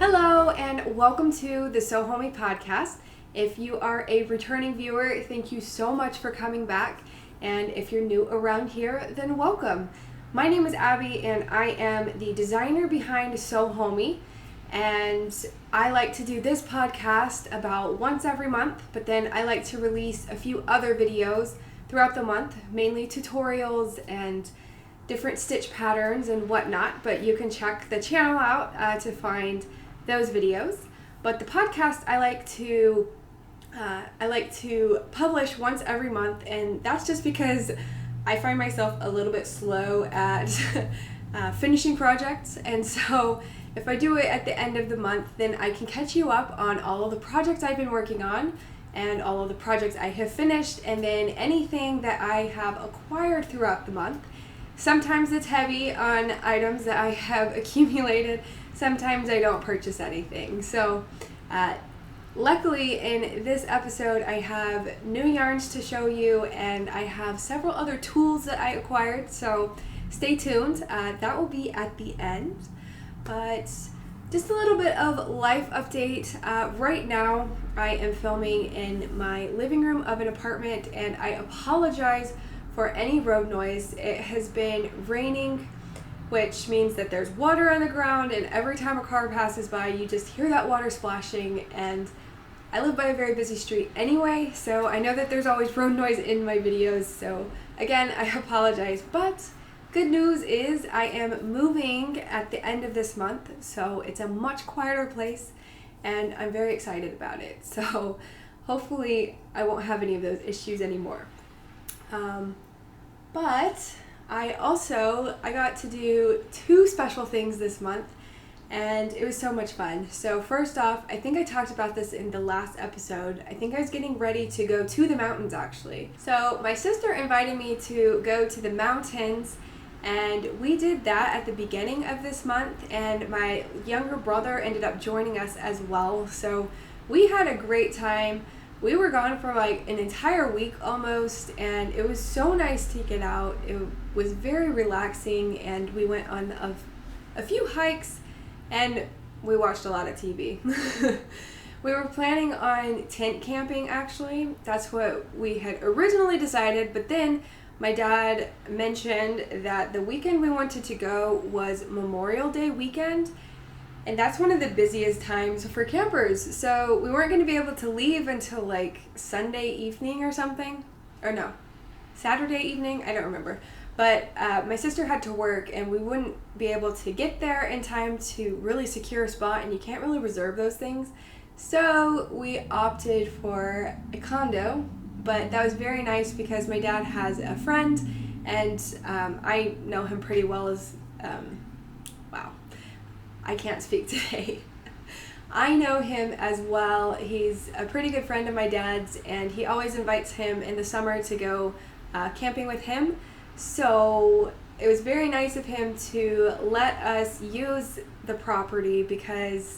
Hello and welcome to the Sew Homey Podcast. If you are a returning viewer, thank you so much for coming back. And if you're new around here, then welcome. My name is Abby and I am the designer behind Sew Homey. And I like to do this podcast about once every month, but then I like to release a few other videos throughout the month, mainly tutorials and different stitch patterns and whatnot, but you can check the channel out to find those videos. But the podcast I like to publish once every month, and that's just because I find myself a little bit slow at finishing projects, and so if I do it at the end of the month, then I can catch you up on all of the projects I've been working on and all of the projects I have finished, and then anything that I have acquired throughout the month. Sometimes it's heavy on items that I have accumulated. Sometimes I don't purchase anything. So luckily in this episode I have new yarns to show you, and I have several other tools that I acquired. So stay tuned. That will be at the end. But just a little bit of life update. Right now I am filming in my living room of an apartment, and I apologize for any road noise. It has been raining, which means that there's water on the ground, and every time a car passes by you just hear that water splashing, and I live by a very busy street anyway, so I know that there's always road noise in my videos, so again, I apologize. But good news is I am moving at the end of this month, so it's a much quieter place, and I'm very excited about it. So hopefully I won't have any of those issues anymore. But I got to do two special things this month, and it was so much fun. So first off, I think I talked about this in the last episode. I think I was getting ready to go to the mountains actually. So my sister invited me to go to the mountains, and we did that at the beginning of this month, and my younger brother ended up joining us as well. So we had a great time. We were gone for like an entire week almost, and it was so nice to get out. It was very relaxing, and we went on a few hikes, and we watched a lot of TV. We were planning on tent camping actually. That's what we had originally decided, but then my dad mentioned that the weekend we wanted to go was Memorial Day weekend, and that's one of the busiest times for campers. So we weren't going to be able to leave until like Sunday evening or something. Or no, Saturday evening, I don't remember. But my sister had to work, and we wouldn't be able to get there in time to really secure a spot, and you can't really reserve those things. So we opted for a condo, but that was very nice because my dad has a friend, and I know him pretty well as, wow. I can't speak today. I know him as well. He's a pretty good friend of my dad's, and he always invites him in the summer to go camping with him. So it was very nice of him to let us use the property because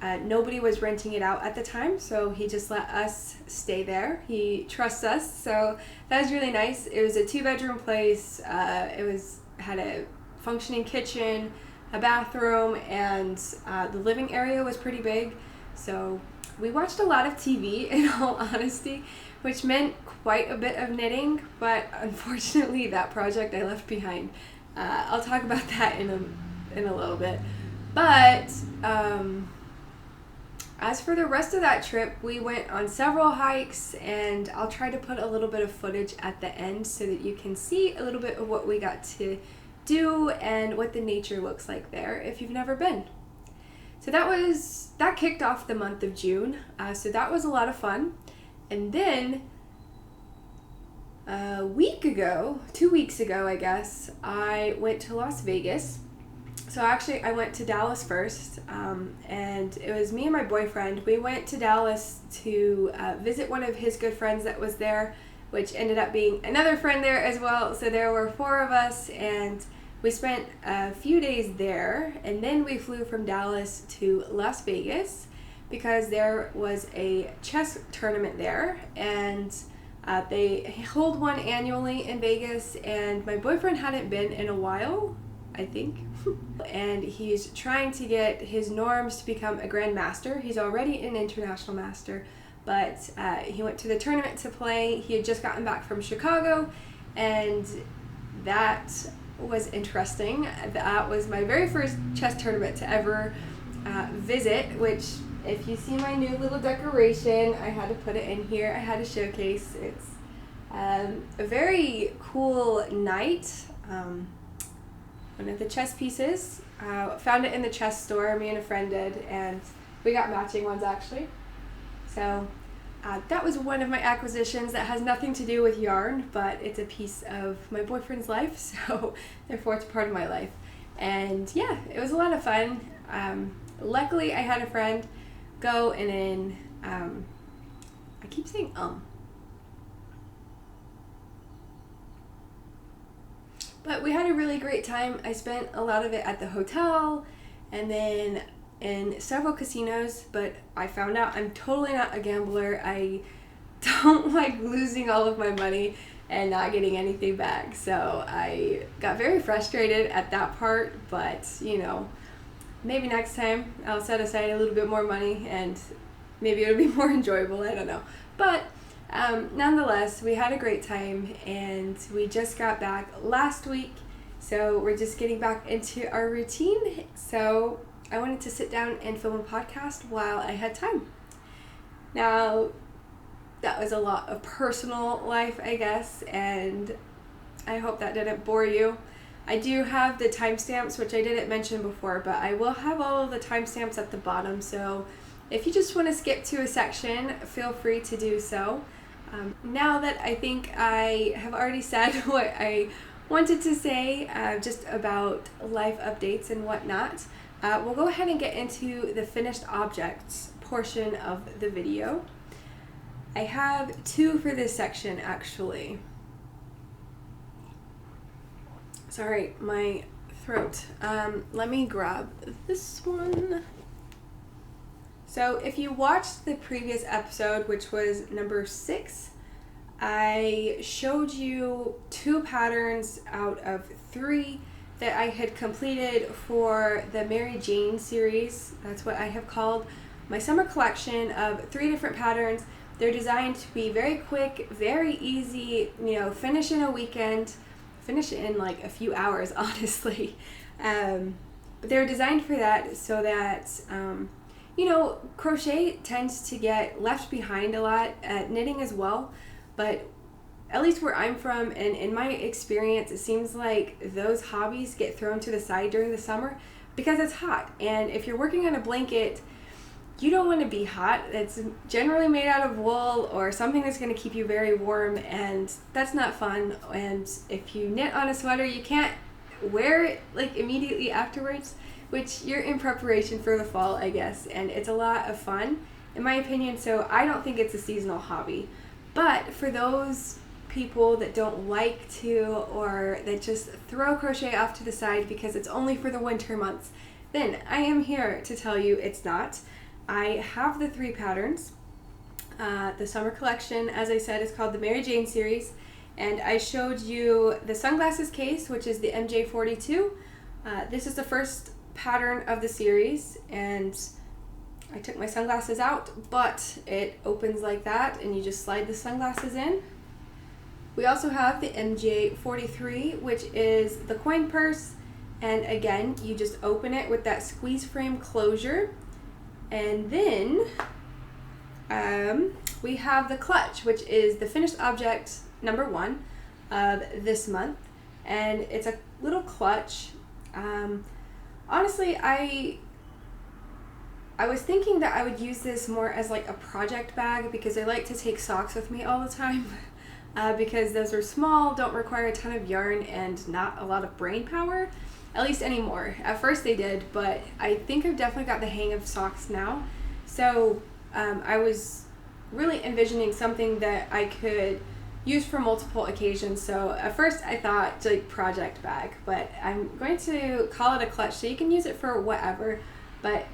nobody was renting it out at the time, so he just let us stay there. He trusts us, so that was really nice. It was a 2-bedroom place. It had a functioning kitchen, a bathroom, and the living area was pretty big. So we watched a lot of TV, in all honesty, which meant quite a bit of knitting, but unfortunately that project I left behind. I'll talk about that in a little bit. But as for the rest of that trip, we went on several hikes, and I'll try to put a little bit of footage at the end so that you can see a little bit of what we got to do and what the nature looks like there if you've never been. So that kicked off the month of June. So that was a lot of fun. And then a week ago, 2 weeks ago, I guess, I went to Las Vegas. So actually I went to Dallas first, and it was me and my boyfriend. We went to Dallas to visit one of his good friends that was there, which ended up being another friend there as well. So there were 4 of us, and we spent a few days there, and then we flew from Dallas to Las Vegas because there was a chess tournament there, and they hold one annually in Vegas, and my boyfriend hadn't been in a while, I think. And he's trying to get his norms to become a Grand Master. He's already an International Master, but he went to the tournament to play. He had just gotten back from Chicago, and that was interesting. That was my very first chess tournament to ever visit, which, if you see my new little decoration, I had to put it in here. I had a showcase. It's a very cool night. One of the chess pieces, found it in the chess store. Me and a friend did, and we got matching ones actually. So that was one of my acquisitions that has nothing to do with yarn, but it's a piece of my boyfriend's life, so therefore it's part of my life. And yeah, it was a lot of fun. Luckily I had a friend go and I keep saying but we had a really great time. I spent a lot of it at the hotel and then in several casinos, but I found out I'm totally not a gambler. I don't like losing all of my money and not getting anything back. So I got very frustrated at that part, but you know, maybe next time I'll set aside a little bit more money and maybe it'll be more enjoyable. I don't know. But nonetheless, we had a great time and we just got back last week. So we're just getting back into our routine. So I wanted to sit down and film a podcast while I had time. Now, that was a lot of personal life, I guess, and I hope that didn't bore you. I do have the timestamps, which I didn't mention before, but I will have all of the timestamps at the bottom, so if you just want to skip to a section, feel free to do so. Now that I think I have already said what I wanted to say just about life updates and whatnot, we'll go ahead and get into the finished objects portion of the video. I have two for this section actually. Sorry, my throat. Let me grab this one. So if you watched the previous episode, which was number 6, I showed you 2 patterns out of 3 that I had completed for the Mary Jane series. That's what I have called my summer collection of 3 different patterns. They're designed to be very quick, very easy, you know, finish in a weekend, finish it in like a few hours, honestly. But they're designed for that so that, you know, crochet tends to get left behind a lot, knitting as well, but at least where I'm from and in my experience, it seems like those hobbies get thrown to the side during the summer because it's hot. And if you're working on a blanket, you don't want to be hot. It's generally made out of wool or something that's going to keep you very warm, and that's not fun. And if you knit on a sweater, you can't wear it like immediately afterwards, which you're in preparation for the fall, I guess, and it's a lot of fun in my opinion. So I don't think it's a seasonal hobby, but for those people that don't like to, or that just throw crochet off to the side because it's only for the winter months, then I am here to tell you it's not. I have the 3 patterns. The summer collection, as I said, is called the Mary Jane series, and I showed you the sunglasses case, which is the MJ42. This is the first pattern of the series, and I took my sunglasses out, but it opens like that and you just slide the sunglasses in. We also have the MJ43, which is the coin purse, and again you just open it with that squeeze frame closure. And then we have the clutch, which is the finished object number 1 of this month, and it's a little clutch. Honestly, I was thinking that I would use this more as like a project bag because I like to take socks with me all the time because those are small, don't require a ton of yarn, and not a lot of brain power, at least anymore. At first they did, but I think I've definitely got the hang of socks now. So I was really envisioning something that I could use for multiple occasions. So at first I thought like project bag, but I'm going to call it a clutch so you can use it for whatever. But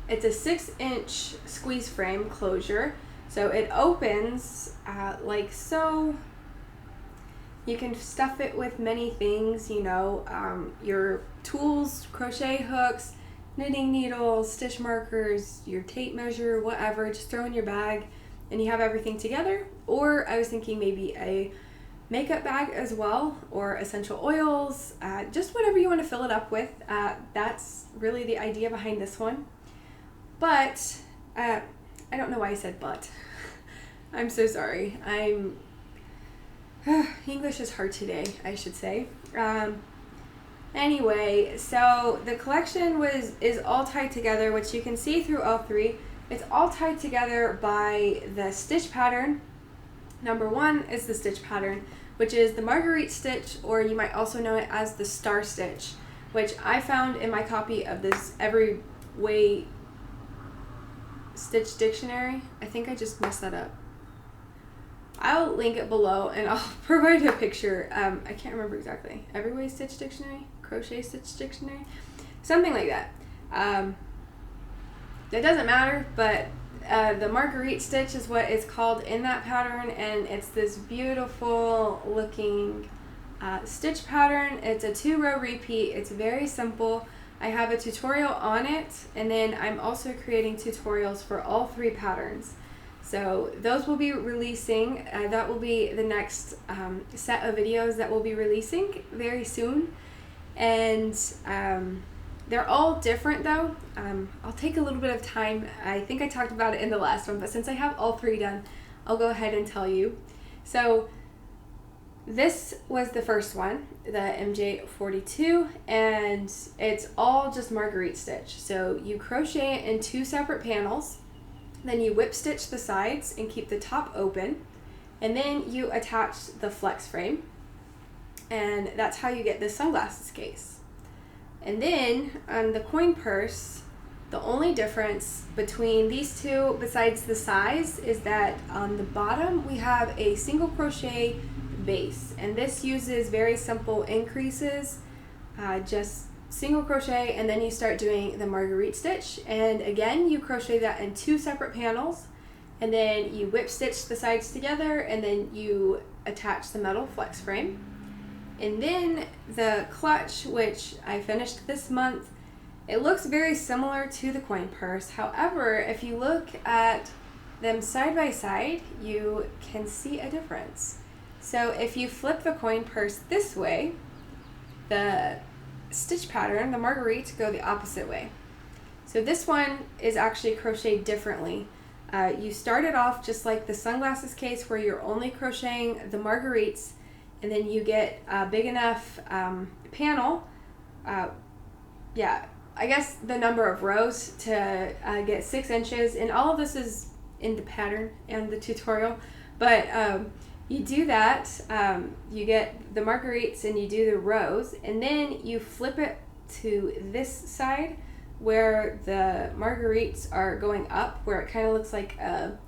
it's a 6-inch squeeze frame closure, so it opens like so. You can stuff it with many things, your tools, crochet hooks, knitting needles, stitch markers, your tape measure, whatever. Just throw in your bag and you have everything together. Or I was thinking maybe a makeup bag as well, or essential oils, just whatever you want to fill it up with. That's really the idea behind this one. But I don't know why I said but. I'm so sorry. English is hard today, I should say. Anyway, so the collection is all tied together, which you can see through all three. It's all tied together by the stitch pattern. Number one is the stitch pattern, which is the Marguerite stitch, or you might also know it as the star stitch, which I found in my copy of this Every Way Stitch Dictionary. I think I just messed that up. I'll link it below and I'll provide a picture. I can't remember exactly. Every Way Stitch Dictionary? Crochet Stitch Dictionary? Something like that. It doesn't matter, but the Marguerite stitch is what it's called in that pattern, and it's this beautiful looking stitch pattern. It's a 2-row repeat. It's very simple. I have a tutorial on it, and then I'm also creating tutorials for all 3 patterns. So those will be releasing. That will be the next set of videos that we'll be releasing very soon. And they're all different though. I'll take a little bit of time. I think I talked about it in the last one, but since I have all 3 done, I'll go ahead and tell you. So this was the first one, the MJ42, and it's all just Marguerite stitch. So you crochet it in 2 separate panels, then you whip stitch the sides and keep the top open, and then you attach the flex frame, and that's how you get this sunglasses case. And then on the coin purse, the only difference between these two, besides the size, is that on the bottom we have a single crochet base, and this uses very simple increases, just single crochet, and then you start doing the Marguerite stitch, and again you crochet that in 2 separate panels, and then you whip stitch the sides together, and then you attach the metal flex frame. And then the clutch, which I finished this month, it looks very similar to the coin purse. However, if you look at them side by side, you can see a difference. So if you flip the coin purse this way, the stitch pattern, the Marguerite, go the opposite way. So this one is actually crocheted differently. You started off just like the sunglasses case, where you're only crocheting the Marguerites, and then you get a big enough panel, I guess the number of rows to get 6 inches, and all of this is in the pattern and the tutorial, but you do that, you get the Marguerites and you do the rows, and then you flip it to this side where the Marguerites are going up, where it kind of looks like a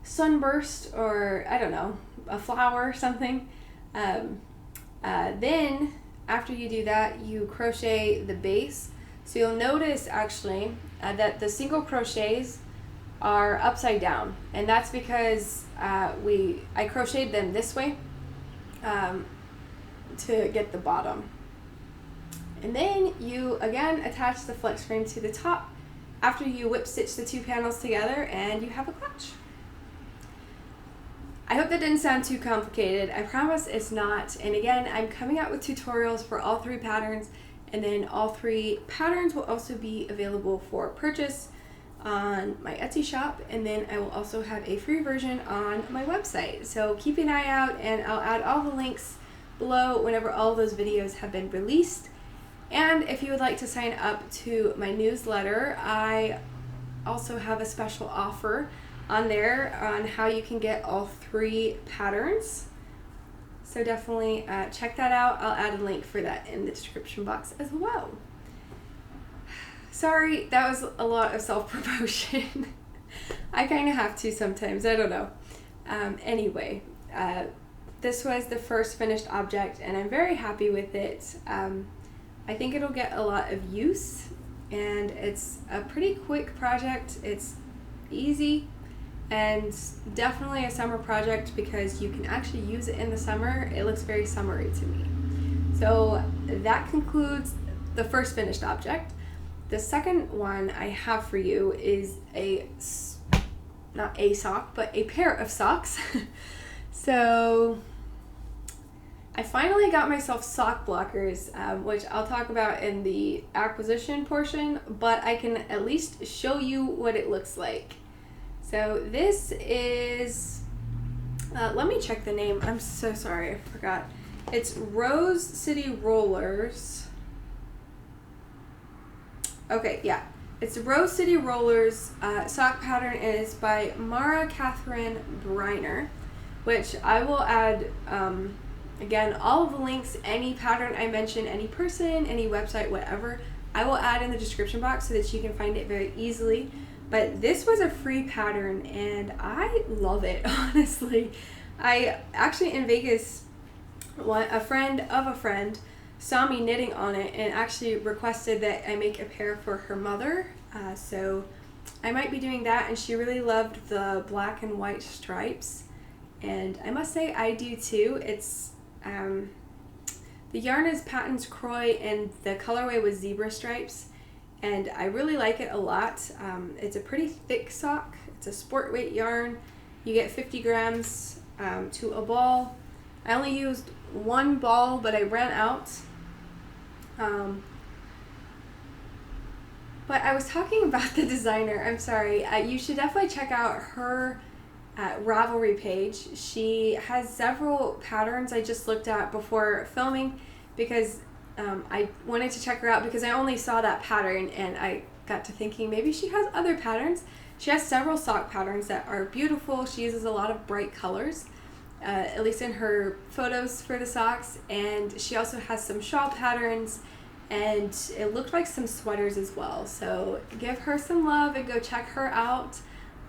sunburst, or I don't know, a flower or something. Then after you do that, you crochet the base. So you'll notice actually that the single crochets are upside down, and that's because I crocheted them this way to get the bottom. And then you again attach the flex frame to the top after you whip stitch the 2 panels together, and you have a clutch. I hope that didn't sound too complicated. I promise it's not. And again, I'm coming out with tutorials for all 3 patterns, and then all 3 patterns will also be available for purchase on my Etsy shop, and then I will also have a free version on my website. So keep an eye out, and I'll add all the links below whenever all those videos have been released. And if you would like to sign up to my newsletter, I also have a special offer on there on how you can get all 3 patterns. So definitely check that out. I'll add a link for that in the description box as well. Sorry, that was a lot of self-promotion. I kind of have to sometimes, I don't know. Anyway, this was the first finished object, and I'm very happy with it. I think it'll get a lot of use, and it's a pretty quick project. It's easy, and definitely a summer project because you can actually use it in the summer. It looks very summery to me. So that concludes the first finished object. The second one I have for you is not a sock, but a pair of socks. So I finally got myself sock blockers, which I'll talk about in the acquisition portion, but I can at least show you what it looks like. So this is, let me check the name. I'm so sorry, I forgot. It's Rose City Rollers. Okay, yeah. It's Rose City Rollers sock pattern, and it's by Mara Catherine Briner, which I will add, again, all of the links, any pattern I mention, any person, any website, whatever, I will add in the description box so that you can find it very easily. But this was a free pattern, and I love it, honestly. I actually, in Vegas, a friend of a friend saw me knitting on it and actually requested that I make a pair for her mother. So I might be doing that, and she really loved the black and white stripes. And I must say I do too. It's the yarn is Patton's Croy, and the colorway was zebra stripes, and I really like it a lot. It's a pretty thick sock. It's a sport weight yarn. You get 50 grams to a ball. I only used one ball, but I ran out. But I was talking about the designer. I'm sorry. You should definitely check out her Ravelry page. She has several patterns I just looked at before filming because I wanted to check her out because I only saw that pattern, and I got to thinking maybe she has other patterns. She has several sock patterns that are beautiful. She uses a lot of bright colors, at least in her photos for the socks, and she also has some shawl patterns, and it looked like some sweaters as well. So give her some love and go check her out.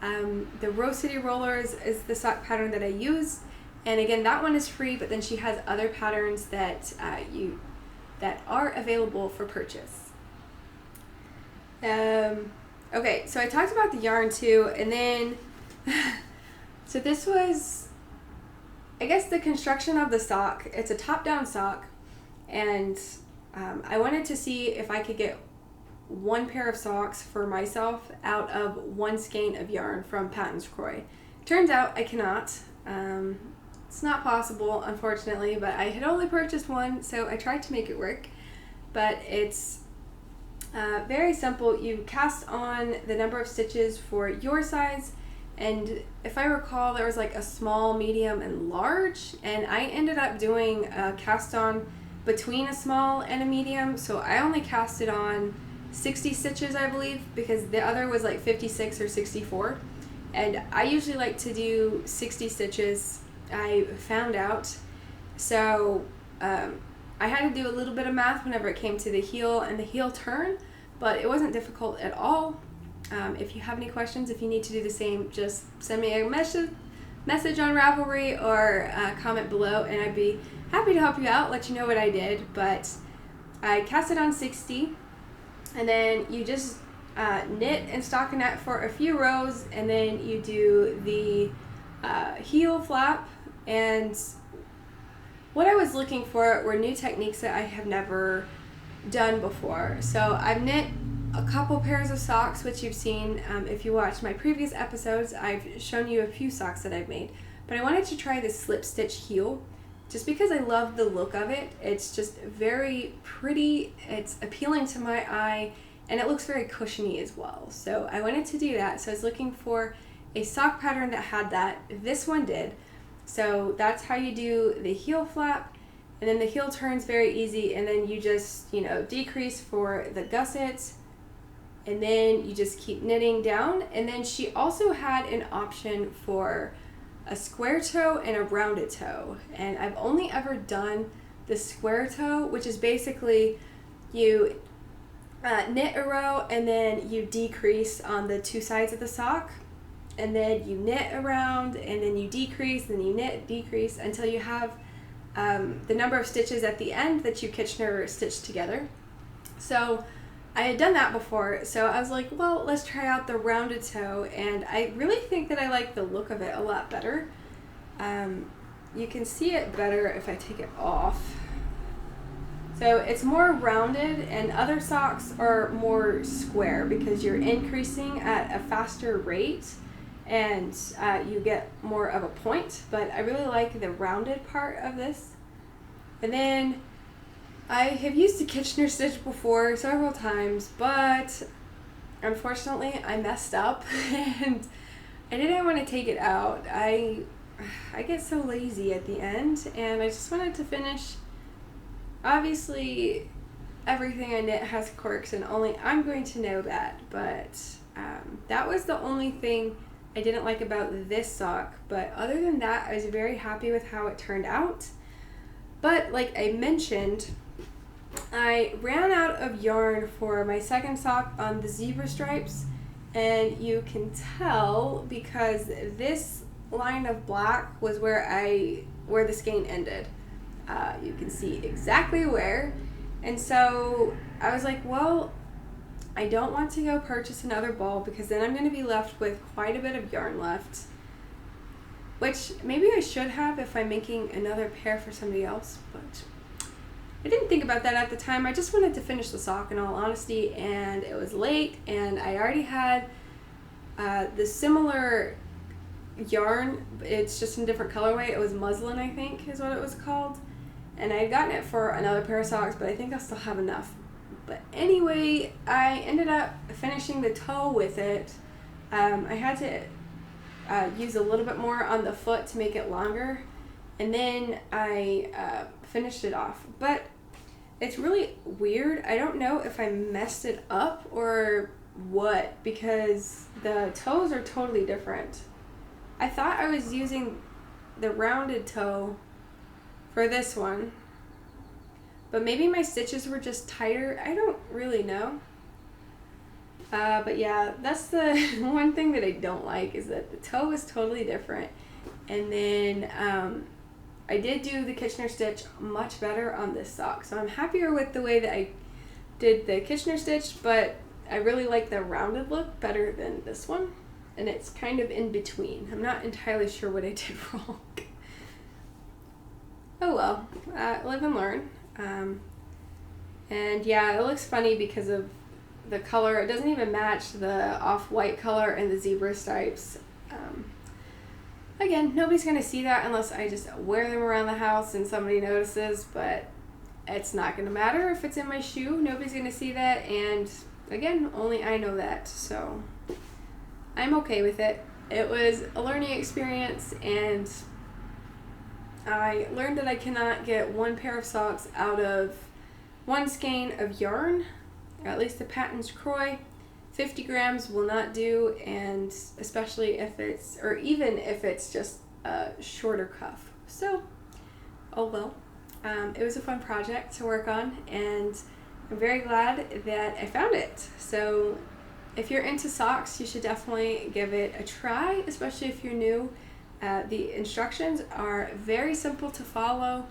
The Rose City Rollers is the sock pattern that I use, and again, that one is free, but then she has other patterns that that are available for purchase. Okay, so I talked about the yarn too, and then so this was, I guess, the construction of the sock. It's a top-down sock, and I wanted to see if I could get one pair of socks for myself out of one skein of yarn from Patton's Croy. Turns out I cannot. It's not possible, unfortunately, but I had only purchased one, so I tried to make it work. But it's very simple. You cast on the number of stitches for your size, and if I recall, there was like a small, medium, and large, and I ended up doing a cast on between a small and a medium, so I only casted on 60 stitches, I believe, because the other was like 56 or 64, and I usually like to do 60 stitches, I found out. So I had to do a little bit of math whenever it came to the heel and the heel turn, but it wasn't difficult at all. If you have any questions, if you need to do the same, just send me a message on Ravelry or comment below, and I'd be happy to help you out, let you know what I did. But I cast it on 60, and then you just knit and stockinette for a few rows, and then you do the heel flap. And what I was looking for were new techniques that I have never done before. So I've knit a couple pairs of socks, which you've seen if you watched my previous episodes. I've shown you a few socks that I've made, but I wanted to try this slip stitch heel just because I love the look of it. It's just very pretty, it's appealing to my eye, and it looks very cushiony as well. So I wanted to do that. So I was looking for a sock pattern that had that. This one did. So that's how you do the heel flap, and then the heel turn's very easy, and then you just, decrease for the gussets, and then you just keep knitting down. And then she also had an option for a square toe and a rounded toe, and I've only ever done the square toe, which is basically you knit a row and then you decrease on the two sides of the sock, and then you knit around and then you decrease, and you knit, decrease until you have the number of stitches at the end that you Kitchener stitched together. So I had done that before, so I was like, well, let's try out the rounded toe, and I really think that I like the look of it a lot better. You can see it better if I take it off. So it's more rounded, and other socks are more square because you're increasing at a faster rate and you get more of a point, but I really like the rounded part of this. And then I have used the Kitchener stitch before several times, but unfortunately I messed up and I didn't want to take it out. I get so lazy at the end, and I just wanted to finish. Obviously, everything I knit has quirks, and only I'm going to know that, but that was the only thing I didn't like about this sock. But other than that, I was very happy with how it turned out. But like I mentioned, I ran out of yarn for my second sock on the zebra stripes, and you can tell because this line of black was where the skein ended. You can see exactly where, and so I was like, well, I don't want to go purchase another ball because then I'm going to be left with quite a bit of yarn left, which maybe I should have if I'm making another pair for somebody else, but I didn't think about that at the time. I just wanted to finish the sock in all honesty, and it was late, and I already had the similar yarn. It's just in a different colorway. It was muslin, I think is what it was called, and I had gotten it for another pair of socks, but I think I'll still have enough. But anyway, I ended up finishing the toe with it. I had to use a little bit more on the foot to make it longer, and then I finished it off. But it's really weird. I don't know if I messed it up or what, because the toes are totally different. I thought I was using the rounded toe for this one, but maybe my stitches were just tighter. I don't really know. But yeah, that's the one thing that I don't like, is that the toe is totally different. And then I did do the Kitchener stitch much better on this sock, so I'm happier with the way that I did the Kitchener stitch, but I really like the rounded look better than this one, and it's kind of in between. I'm not entirely sure what I did wrong. Oh well, live and learn. And yeah, it looks funny because of the color. It doesn't even match the off-white color and the zebra stripes. Again, nobody's going to see that unless I just wear them around the house and somebody notices, but it's not going to matter if it's in my shoe. Nobody's going to see that, and again, only I know that, so I'm okay with it. It was a learning experience, and I learned that I cannot get one pair of socks out of one skein of yarn, or at least the Patton's Croy. 50 grams will not do, and especially if it's, or even if it's just a shorter cuff. So, oh well. It was a fun project to work on, and I'm very glad that I found it. So if you're into socks, you should definitely give it a try, especially if you're new. The instructions are very simple to follow.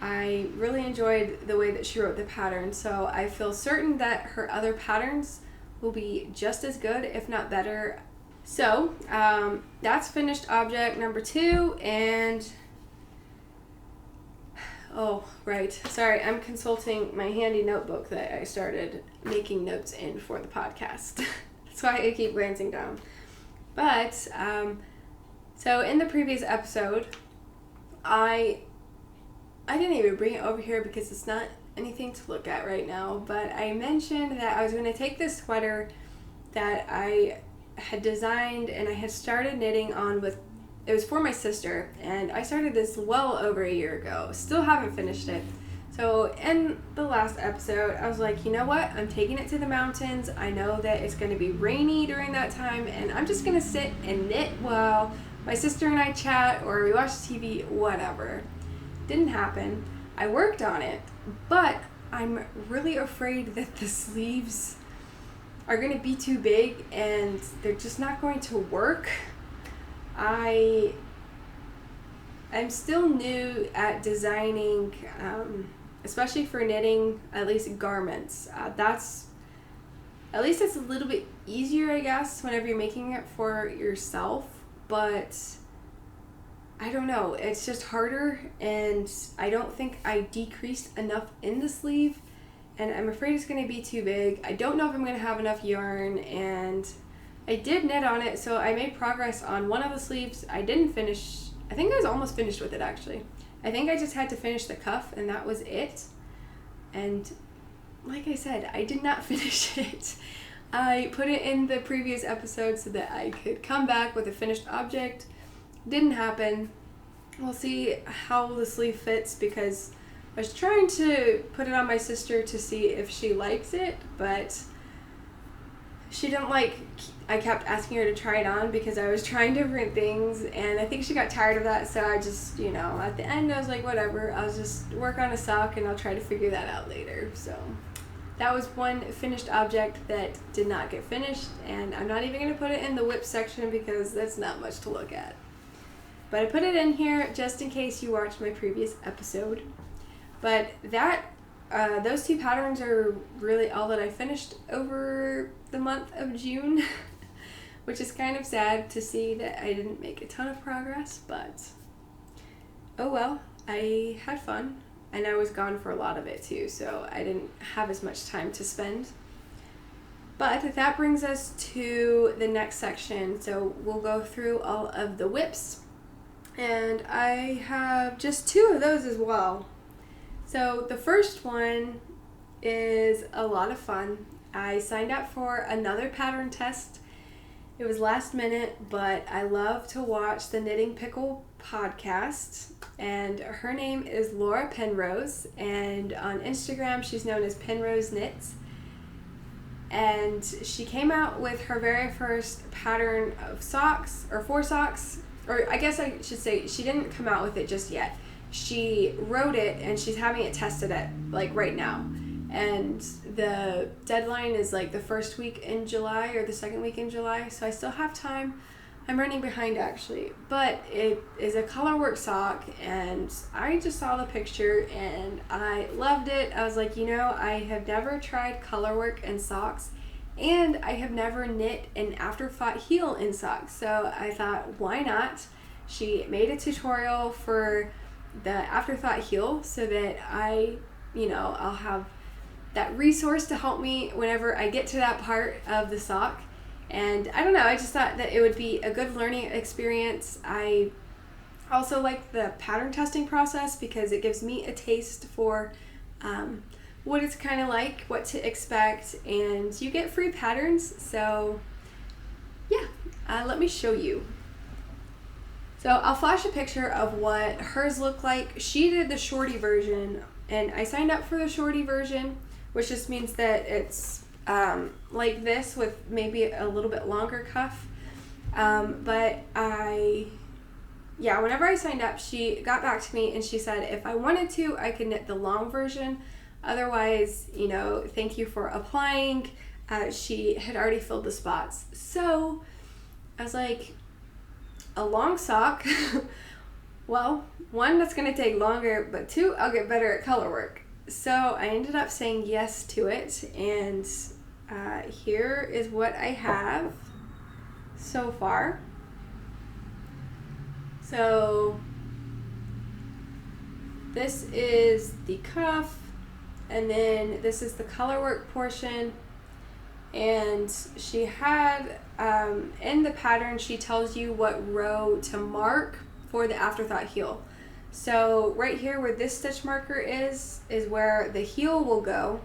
I really enjoyed the way that she wrote the pattern, so I feel certain that her other patterns will be just as good, if not better. So that's finished object number 2, and oh right, sorry, I'm consulting my handy notebook that I started making notes in for the podcast. That's why I keep glancing down. But so in the previous episode, I didn't even bring it over here because it's not anything to look at right now, but I mentioned that I was going to take this sweater that I had designed and I had started knitting on with, it was for my sister, and I started this well over a year ago. Still haven't finished it. So in the last episode, I was like, you know what? I'm taking it to the mountains. I know that it's going to be rainy during that time, and I'm just going to sit and knit while my sister and I chat or we watch TV, whatever. Didn't happen. I worked on it, but I'm really afraid that the sleeves are going to be too big and they're just not going to work. I'm still new at designing, especially for knitting, at least garments. That's At least it's a little bit easier, I guess, whenever you're making it for yourself, but I don't know, it's just harder, and I don't think I decreased enough in the sleeve, and I'm afraid it's going to be too big. I don't know if I'm going to have enough yarn, and I did knit on it, so I made progress on one of the sleeves. I didn't finish, I think I was almost finished with it actually. I think I just had to finish the cuff, and that was it. And like I said, I did not finish it. I put it in the previous episode so that I could come back with a finished object. Didn't happen. We'll see how the sleeve fits, because I was trying to put it on my sister to see if she likes it, but she didn't like, I kept asking her to try it on because I was trying different things, and I think she got tired of that, so I just, at the end I was like, whatever, I'll just work on a sock and I'll try to figure that out later. So that was one finished object that did not get finished, and I'm not even going to put it in the whip section because that's not much to look at. But I put it in here just in case you watched my previous episode. But those two patterns are really all that I finished over the month of June, which is kind of sad to see that I didn't make a ton of progress, but oh well, I had fun, and I was gone for a lot of it too, so I didn't have as much time to spend. But that brings us to the next section, so we'll go through all of the whips, and I have just two of those as well. So the first one is a lot of fun. I signed up for another pattern test. It was last minute, but I love to watch the Knitting Pickle podcast, and her name is Laura Penrose, and on Instagram she's known as Penrose Knits, and she came out with her very first pattern of socks, or 4 socks, or I guess I should say she didn't come out with it just yet. She wrote it, and she's having it tested right now. And the deadline is the first week in July or the second week in July, so I still have time. I'm running behind actually, but it is a colorwork sock, and I just saw the picture and I loved it. I was like, I have never tried colorwork and socks, and I have never knit an afterthought heel in socks, so I thought, why not? She made a tutorial for the afterthought heel so that I'll have that resource to help me whenever I get to that part of the sock. And I don't know, I just thought that it would be a good learning experience. I also like the pattern testing process because it gives me a taste for what it's kind of like, what to expect, and you get free patterns. So yeah, let me show you. So I'll flash a picture of what hers look like. She did the shorty version, and I signed up for the shorty version, which just means that it's like this with maybe a little bit longer cuff. But whenever I signed up, she got back to me and she said if I wanted to, I could knit the long version. Otherwise, thank you for applying. She had already filled the spots. So I was like, a long sock? Well, 1, that's going to take longer, but 2, I'll get better at color work. So I ended up saying yes to it, and here is what I have so far. So this is the cuff, and then this is the color work portion, and she had in the pattern she tells you what row to mark for the afterthought heel. So right here where this stitch marker is where the heel will go,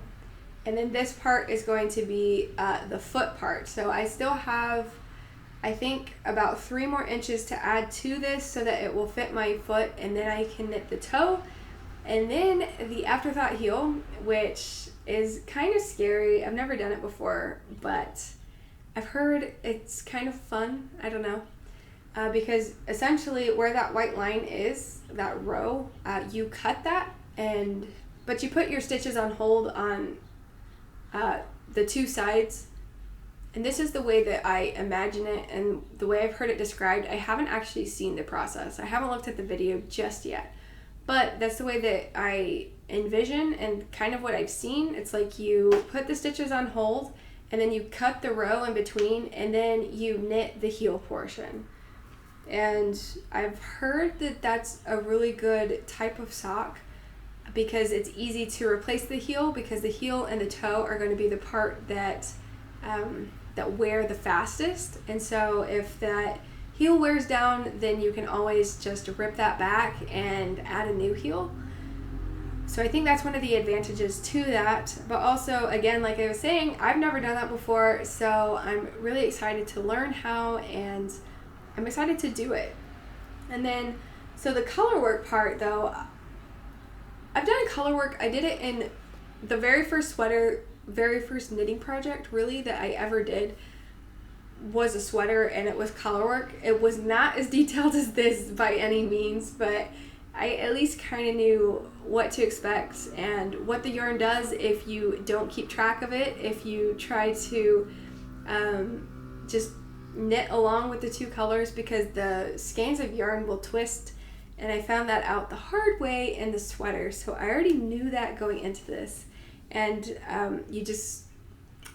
and then this part is going to be the foot part. So I still have, I think, about 3 more inches to add to this so that it will fit my foot, and then I can knit the toe. And then the afterthought heel, which is kind of scary. I've never done it before, but I've heard it's kind of fun. I don't know. Because essentially where that white line is, that row, you cut that, but you put your stitches on hold on the 2 sides. And this is the way that I imagine it and the way I've heard it described. I haven't actually seen the process. I haven't looked at the video just yet. But that's the way that I envision and kind of what I've seen. It's like you put the stitches on hold, and then you cut the row in between, and then you knit the heel portion. And I've heard that that's a really good type of sock because it's easy to replace the heel, because the heel and the toe are going to be the part that wear the fastest. And so if that heel wears down, then you can always just rip that back and add a new heel. So I think that's one of the advantages to that. But also, again, like I was saying, I've never done that before, so I'm really excited to learn how, and I'm excited to do it. And then, so the color work part though, I've done a color work. I did it in the very first knitting project really that I ever did was a sweater, and it was color work. It was not as detailed as this by any means, but I at least kind of knew what to expect and what the yarn does if you don't keep track of it, if you try to just knit along with the two colors, because the skeins of yarn will twist, and I found that out the hard way in the sweater. So I already knew that going into this, and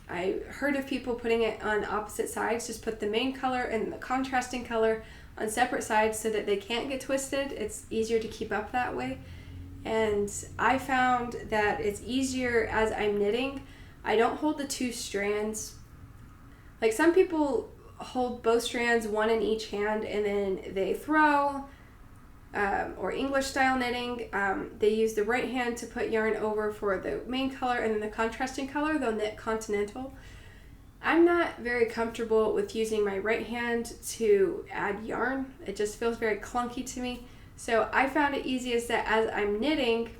I heard of people putting it on opposite sides. Just put the main color and the contrasting color on separate sides so that they can't get twisted. It's easier to keep up that way. And I found that it's easier as I'm knitting. I don't hold the two strands. Like some people hold both strands, one in each hand, and then they throw, or English style knitting, they use the right hand to put yarn over for the main color, and then the contrasting color they'll knit continental. I'm not very comfortable with using my right hand to add yarn. It just feels very clunky to me. So I found it easiest that as I'm knitting,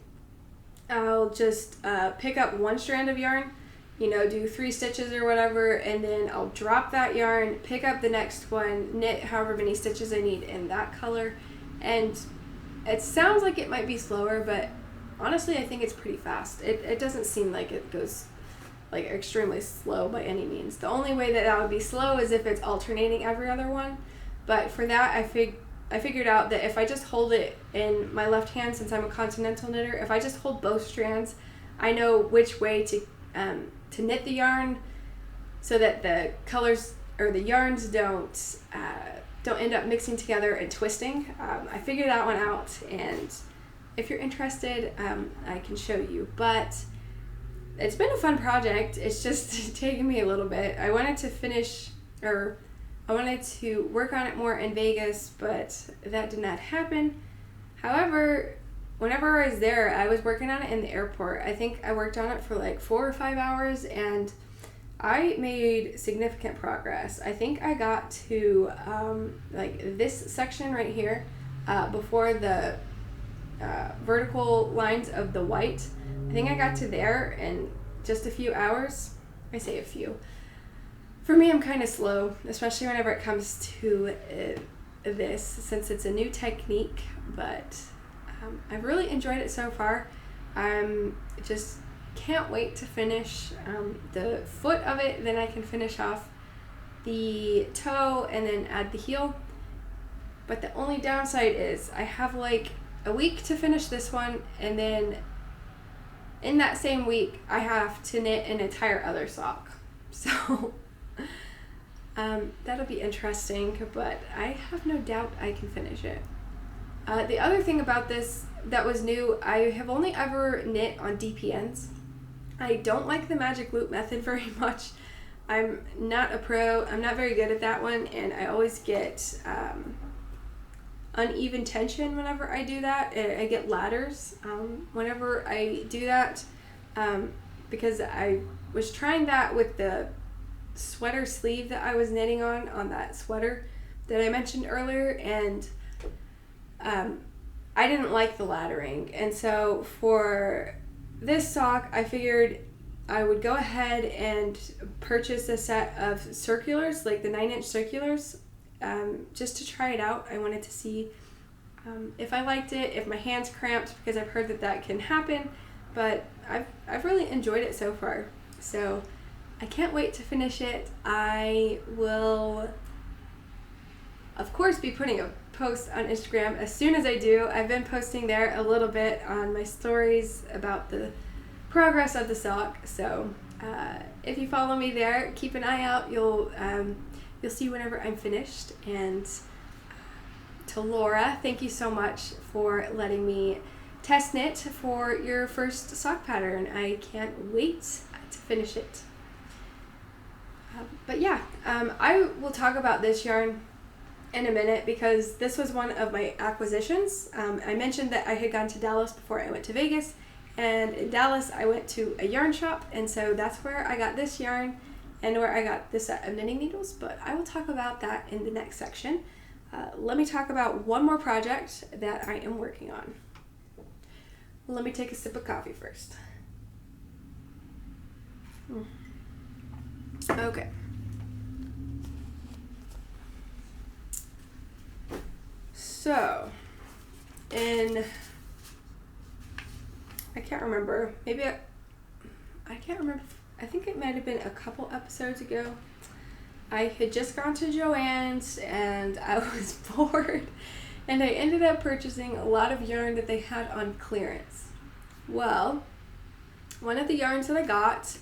I'll just pick up one strand of yarn, do 3 stitches or whatever, and then I'll drop that yarn, pick up the next one, knit however many stitches I need in that color. And it sounds like it might be slower, but honestly I think it's pretty fast. It doesn't seem like it goes like extremely slow by any means. The only way that would be slow is if it's alternating every other one. But for that, I figured out that if I just hold it in my left hand, since I'm a continental knitter, if I just hold both strands, I know which way to knit the yarn so that the colors or the yarns don't end up mixing together and twisting. I figured that one out, and if you're interested, I can show you. But it's been a fun project. It's just taken me a little bit. I wanted to work on it more in Vegas, but that did not happen. However, whenever I was there, I was working on it in the airport. I think I worked on it for like 4 or 5 hours, and I made significant progress. I think I got to like this section right here before the vertical lines of the white. I think I got to there in just a few hours. I say a few. For me, I'm kind of slow, especially whenever it comes to this, since it's a new technique, but I've really enjoyed it so far. I'm just can't wait to finish the foot of it, then I can finish off the toe and then add the heel. But the only downside is I have like a week to finish this one, and then in that same week I have to knit an entire other sock. So that'll be interesting, but I have no doubt I can finish it. The other thing about this that was new, I have only ever knit on DPNs. I don't like the magic loop method very much. I'm not a pro. I'm not very good at that one, and I always get uneven tension whenever I do that. I get ladders whenever I do that, because I was trying that with the sweater sleeve that I was knitting on that sweater that I mentioned earlier, and I didn't like the laddering. And so for this sock, I figured I would go ahead and purchase a set of circulars, like the 9-inch circulars, just to try it out. I wanted to see if I liked it, if my hands cramped, because I've heard that can happen, but I've really enjoyed it so far. So I can't wait to finish it. I will, of course, be putting a post on Instagram as soon as I do. I've been posting there a little bit on my stories about the progress of the sock, so if you follow me there, keep an eye out. You'll see whenever I'm finished. And to Laura, thank you so much for letting me test knit for your first sock pattern. I can't wait to finish it. But yeah, I will talk about this yarn in a minute because this was one of my acquisitions. I mentioned that I had gone to Dallas before I went to Vegas, and in Dallas I went to a yarn shop, and so that's where I got this yarn and where I got this set of knitting needles, but I will talk about that in the next section. Let me talk about one more project that I am working on. Let me take a sip of coffee first. Okay. So, I can't remember, I can't remember, I think it might have been a couple episodes ago, I had just gone to Joann's and I was bored, and I ended up purchasing a lot of yarn that they had on clearance. Well, one of the yarns that I got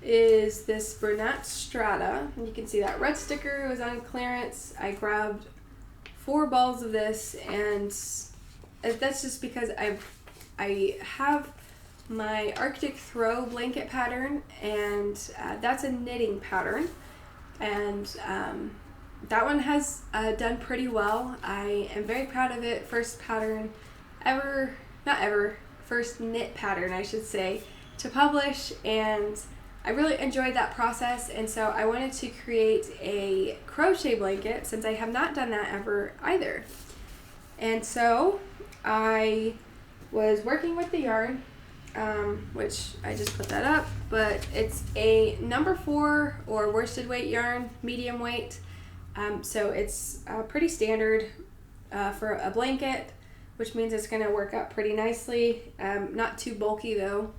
is this Bernat Strata, and you can see that red sticker was on clearance. I grabbed 4 balls of this, and that's just because I have my Arctic Throw blanket pattern, and that's a knitting pattern, and that one has done pretty well. I am very proud of it. First pattern ever, first knit pattern I should say, to publish, and I really enjoyed that process, and so I wanted to create a crochet blanket since I have not done that ever either. And so I was working with the yarn, which I just put that up, but it's a number 4 or worsted weight yarn, medium weight. So it's pretty standard for a blanket, which means it's going to work out pretty nicely. Not too bulky though.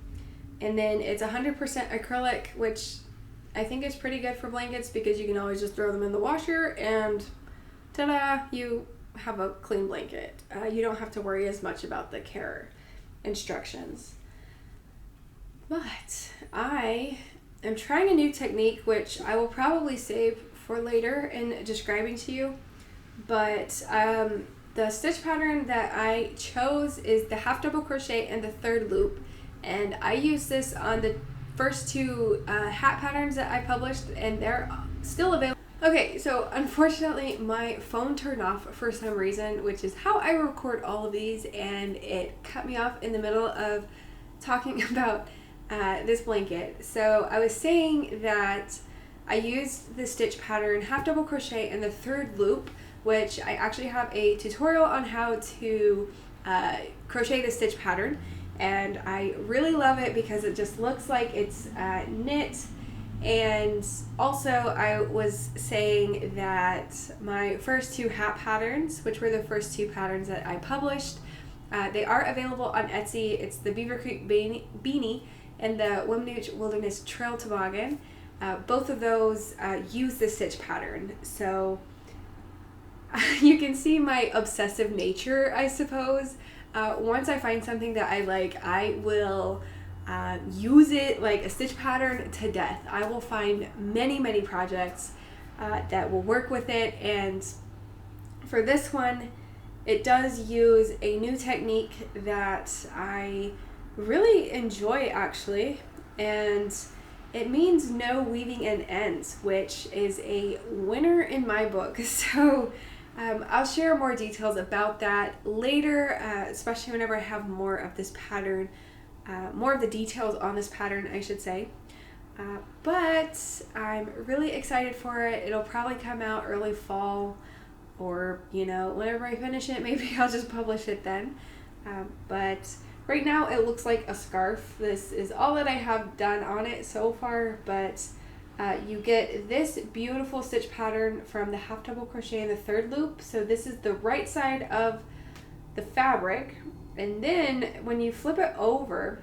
And then it's 100% acrylic, which I think is pretty good for blankets because you can always just throw them in the washer and ta-da, you have a clean blanket. You don't have to worry as much about the care instructions. But I am trying a new technique, which I will probably save for later in describing to you. But the stitch pattern that I chose is the half double crochet and the third loop. And I used this on the first 2 hat patterns that I published, and they're still available. Okay, so unfortunately my phone turned off for some reason, which is how I record all of these, and it cut me off in the middle of talking about this blanket. So I was saying that I used the stitch pattern half double crochet and the third loop, which I actually have a tutorial on how to crochet the stitch pattern. And I really love it because it just looks like it's knit. And also I was saying that my first 2 hat patterns, which were the first 2 patterns that I published, they are available on Etsy. It's the Beaver Creek Beanie and the Wimnooch Wilderness Trail Toboggan. Both of those use the stitch pattern. So you can see my obsessive nature, I suppose. Once I find something that I like, I will use it like a stitch pattern to death. I will find many projects that will work with it, and for this one it does use a new technique that I really enjoy actually, and it means no weaving in ends, which is a winner in my book. So I'll share more details about that later, especially whenever I have more of this pattern, more of the details on this pattern, I should say. But I'm really excited for it. It'll probably come out early fall, or, you know, whenever I finish it, maybe I'll just publish it then. But right now it looks like a scarf. This is all that I have done on it so far, but you get this beautiful stitch pattern from the half double crochet in the third loop. So this is the right side of the fabric, and then when you flip it over,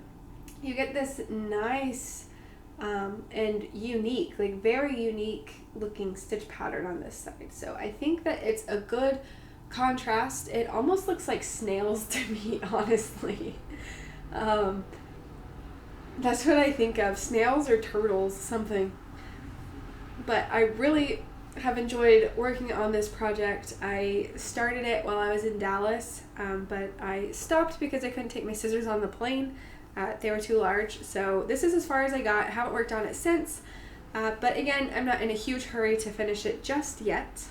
you get this nice and unique, like very unique looking stitch pattern on this side. So I think that it's a good contrast. It almost looks like snails to me, honestly. That's what I think of. Snails or turtles, something. But I really have enjoyed working on this project. I started it while I was in Dallas, but I stopped because I couldn't take my scissors on the plane. They were too large. So this is as far as I got. I haven't worked on it since. But again, I'm not in a huge hurry to finish it just yet.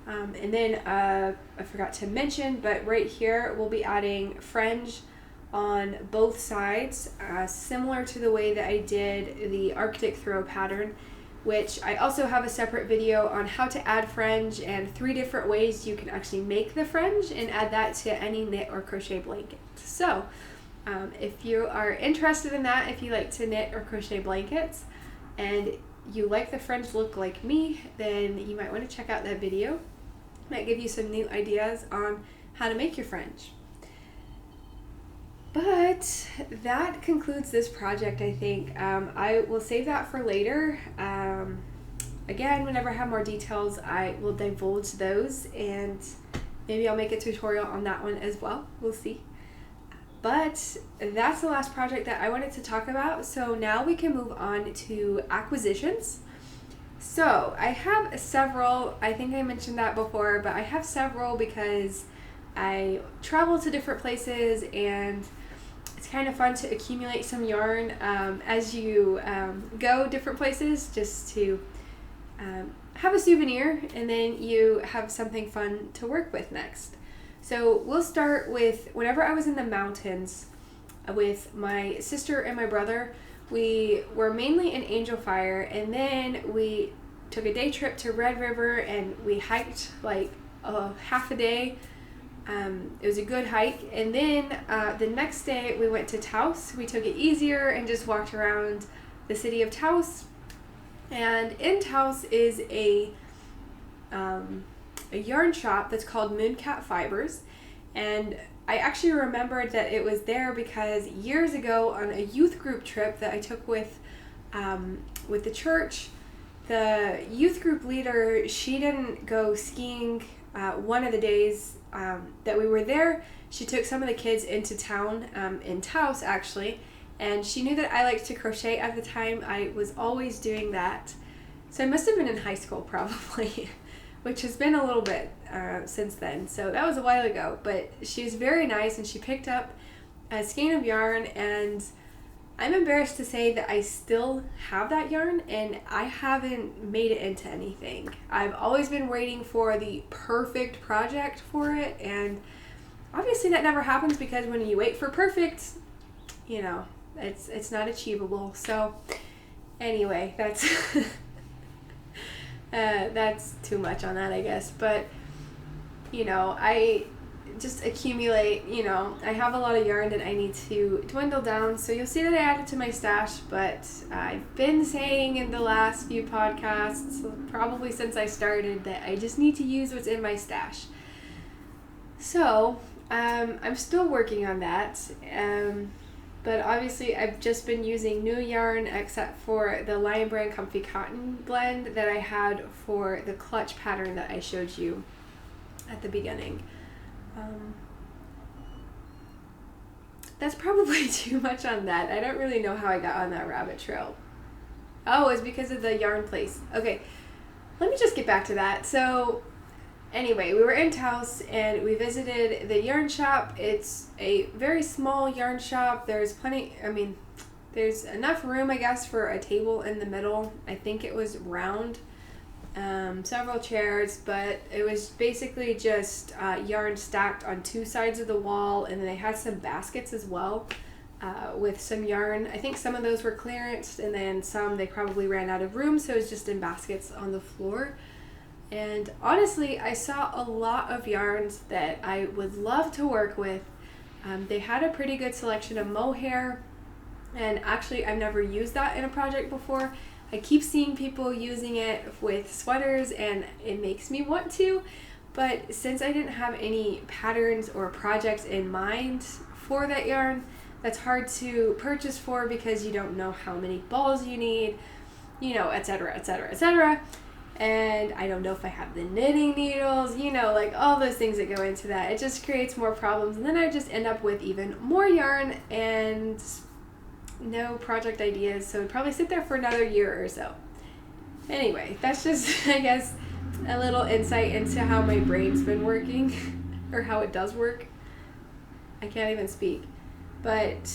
And then I forgot to mention, but right here we'll be adding fringe on both sides, similar to the way that I did the Arctic throw pattern, which I also have a separate video on how to add fringe and 3 different ways you can actually make the fringe and add that to any knit or crochet blanket. So if you are interested in that, if you like to knit or crochet blankets and you like the fringe look like me, then you might want to check out that video. Might give you some new ideas on how to make your fringe. But that concludes this project, I think. I will save that for later. Again, whenever I have more details, I will divulge those, and maybe I'll make a tutorial on that one as well. We'll see. But that's the last project that I wanted to talk about. So now we can move on to acquisitions. So I have several. I think I mentioned that before, but I have several because I travel to different places, and it's kind of fun to accumulate some yarn as you go different places, just to have a souvenir, and then you have something fun to work with next. So we'll start with whenever I was in the mountains with my sister and my brother. We were mainly in Angel Fire, and then we took a day trip to Red River, and we hiked like half a day. It was a good hike, and then the next day we went to Taos. We took it easier and just walked around the city of Taos. And in Taos is a yarn shop that's called Mooncat Fibers, and I actually remembered that it was there because years ago on a youth group trip that I took with the church, the youth group leader, she didn't go skiing one of the days that we were there. She took some of the kids into town in Taos actually, and she knew that I liked to crochet at the time. I was always doing that. So I must have been in high school probably, which has been a little bit since then. So that was a while ago, but she was very nice, and she picked up a skein of yarn, and I'm embarrassed to say that I still have that yarn, and I haven't made it into anything. I've always been waiting for the perfect project for it, and obviously that never happens because when you wait for perfect, you know, it's not achievable. So anyway, that's that's too much on that, I guess. But you know, I just accumulate, you know, I have a lot of yarn that I need to dwindle down. So you'll see that I added to my stash, but I've been saying in the last few podcasts, probably since I started, that I just need to use what's in my stash. So I'm still working on that. But obviously I've just been using new yarn except for the Lion Brand Comfy Cotton blend that I had for the clutch pattern that I showed you at the beginning. That's probably too much on that. I don't really know how I got on that rabbit trail. Oh, it's because of the yarn place. Okay, let me just get back to that. So anyway, we were in Taos and we visited the yarn shop. It's a very small yarn shop. There's there's enough room, I guess, for a table in the middle. I think it was round. Several chairs, but it was basically just yarn stacked on 2 sides of the wall, and then they had some baskets as well with some yarn. I think some of those were clearance, and then some they probably ran out of room, so it was just in baskets on the floor. And honestly, I saw a lot of yarns that I would love to work with. They had a pretty good selection of mohair, and actually I've never used that in a project before. I keep seeing people using it with sweaters, and it makes me want to, but since I didn't have any patterns or projects in mind for that yarn, that's hard to purchase for because you don't know how many balls you need, you know, etc., etc., etc. And I don't know if I have the knitting needles, you know, like all those things that go into that. It just creates more problems, and then I just end up with even more yarn, and no project ideas, so it'd probably sit there for another year or so. Anyway, that's just, I guess, a little insight into how my brain's been working, or how it does work. I can't even speak. But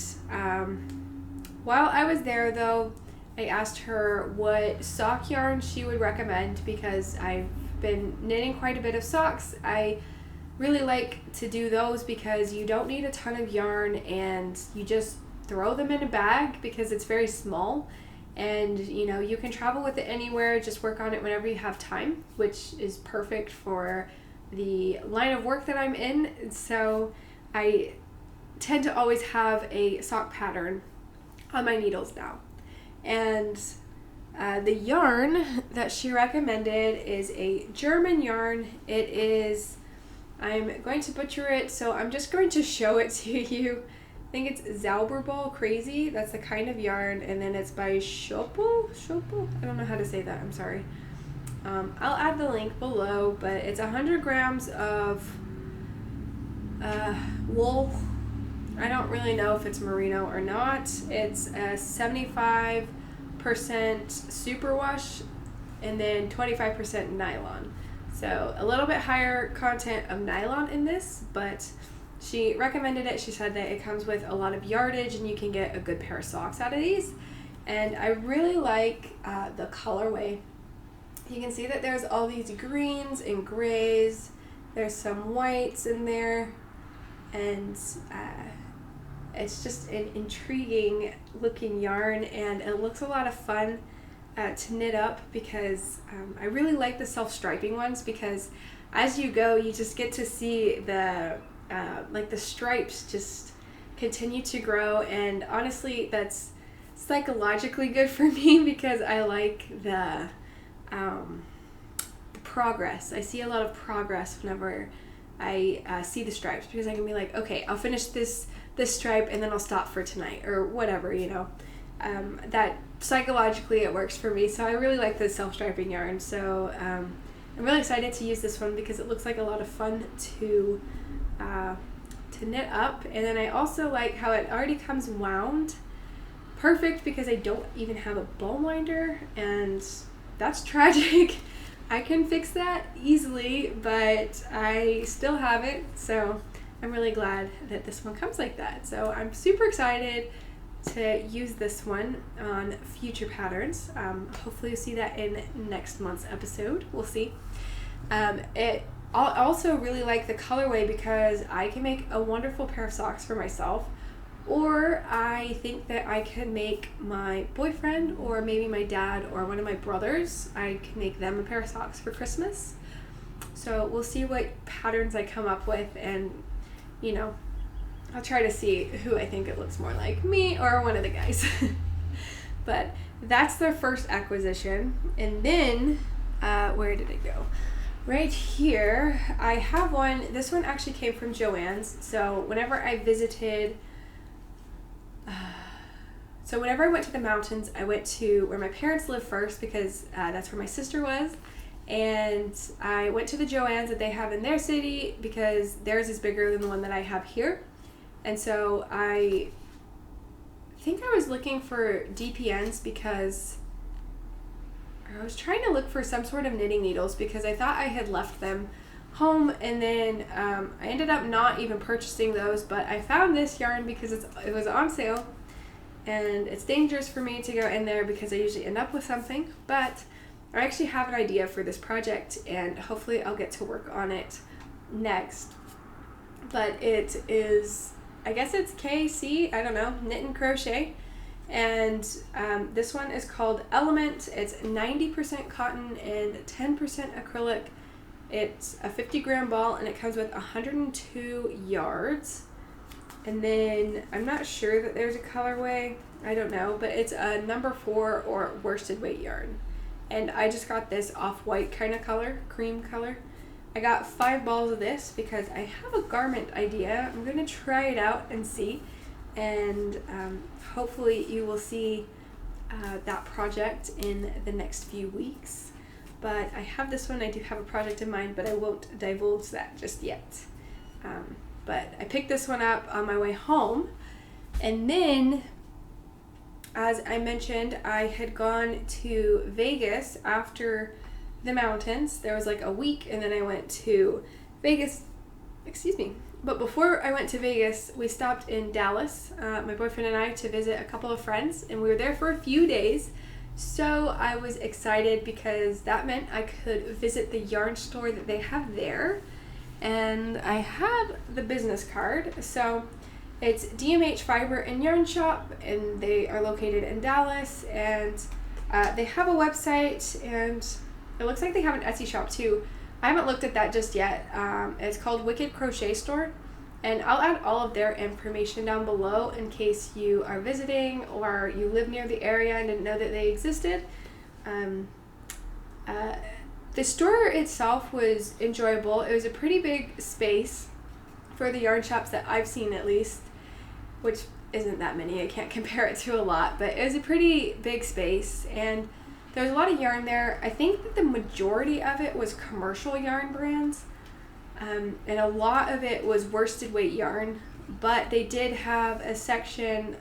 while I was there, though, I asked her what sock yarn she would recommend, because I've been knitting quite a bit of socks. I really like to do those because you don't need a ton of yarn, and you just throw them in a bag because it's very small, and you can travel with it anywhere, just work on it whenever you have time, which is perfect for the line of work that I'm in. So I tend to always have a sock pattern on my needles now. And the yarn that she recommended is a German yarn. It is, I'm going to butcher it, so I'm just going to show it to you. I think it's Zauberball Crazy. That's the kind of yarn, and then it's by Schopel? I don't know how to say that, I'm sorry. I'll add the link below, but it's 100 grams of wool. I don't really know if it's merino or not. It's a 75% superwash and then 25% nylon. So a little bit higher content of nylon in this, but she recommended it. She said that it comes with a lot of yardage and you can get a good pair of socks out of these. And I really like the colorway. You can see that there's all these greens and grays. There's some whites in there, and it's just an intriguing looking yarn, and it looks a lot of fun to knit up, because I really like the self-striping ones, because as you go you just get to see the like the stripes just continue to grow, and honestly that's psychologically good for me because I like the progress. I see a lot of progress whenever I see the stripes, because I can be like, okay, I'll finish this stripe and then I'll stop for tonight or whatever, that psychologically it works for me. So I really like the self-striping yarn. So I'm really excited to use this one because it looks like a lot of fun to knit up. And then I also like how it already comes wound. Perfect, because I don't even have a bone winder, and that's tragic. I can fix that easily, but I still have it, so I'm really glad that this one comes like that. So I'm super excited to use this one on future patterns. Hopefully you'll see that in next month's episode. We'll see. I also really like the colorway because I can make a wonderful pair of socks for myself, or I think that I can make my boyfriend or maybe my dad or one of my brothers, I can make them a pair of socks for Christmas. So we'll see what patterns I come up with, and I'll try to see who I think it looks more like, me or one of the guys. But that's their first acquisition. And then where did it go? Right here I have one. This one actually came from Joann's. So whenever I visited whenever I went to the mountains, I went to where my parents live first, because that's where my sister was, and I went to the Joann's that they have in their city because theirs is bigger than the one that I have here. And so I think I was looking for DPNs because I was trying to look for some sort of knitting needles, because I thought I had left them home, and then I ended up not even purchasing those, but I found this yarn because it was on sale, and it's dangerous for me to go in there because I usually end up with something. But I actually have an idea for this project, and hopefully I'll get to work on it next. But it is, I guess it's KC, I don't know, Knit and Crochet, and this one is called Element. It's 90% cotton and 10% acrylic. It's a 50-gram ball, and it comes with 102 yards. And then I'm not sure that there's a colorway, I don't know, but it's a number 4 or worsted weight yarn. And I just got this off-white kind of color, cream color. I got 5 balls of this because I have a garment idea. I'm going to try it out and see, and hopefully you will see that project in the next few weeks. But I have this one. I do have a project in mind, but I won't divulge that just yet. But I picked this one up on my way home, and then as I mentioned, I had gone to Vegas after the mountains. There was like a week, and then I went to Vegas, but before I went to Vegas, we stopped in Dallas, my boyfriend and I, to visit a couple of friends, and we were there for a few days. So I was excited because that meant I could visit the yarn store that they have there, and I have the business card. So it's DMH Fiber and Yarn Shop, and they are located in Dallas, and they have a website, and it looks like they have an Etsy shop too. I haven't looked at that just yet. It's called Wicked Crochet Store, and I'll add all of their information down below in case you are visiting or you live near the area and didn't know that they existed. The store itself was enjoyable. It was a pretty big space for the yarn shops that I've seen, at least, which isn't that many. I can't compare it to a lot, but it was a pretty big space, and there was a lot of yarn there. I think that the majority of it was commercial yarn brands, and a lot of it was worsted weight yarn, but they did have a section,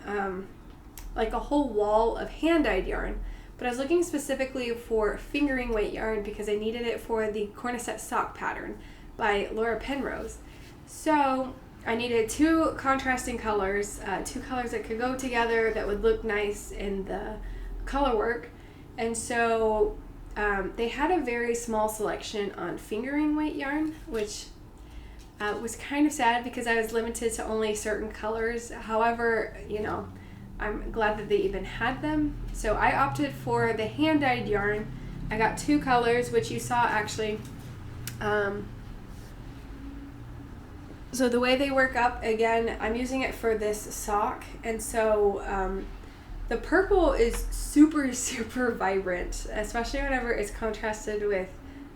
like a whole wall of hand-dyed yarn. But I was looking specifically for fingering weight yarn because I needed it for the Cornicette Sock pattern by Penrose. So I needed two contrasting colors, two colors that could go together that would look nice in the color work. And so they had a very small selection on fingering weight yarn, which was kind of sad because I was limited to only certain colors. However, I'm glad that they even had them. So I opted for the hand-dyed yarn. I got two colors, which you saw actually. So the way they work up, again, I'm using it for this sock. And so the purple is super, super vibrant, especially whenever it's contrasted with